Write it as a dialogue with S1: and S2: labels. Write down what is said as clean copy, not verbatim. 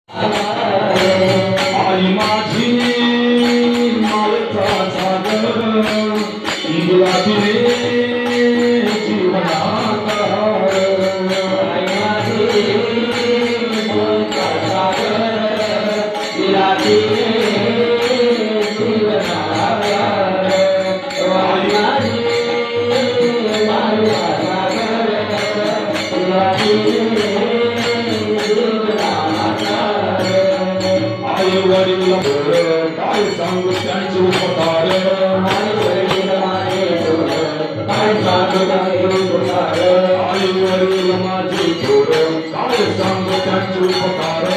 S1: आई माझी मायेचा सागर दिला तिने जीवनात
S2: आई माझी मायेचा सागर दिला तिने जीवनात आई माझी मायेचा सागर दिला तिने
S1: आई वडील काय सांगू त्यांचे उपकार
S2: आई वडील माझे
S1: काय सांगू त्यांचे उपकार आई वडील माझे काय सांगू त्यांचे उपकार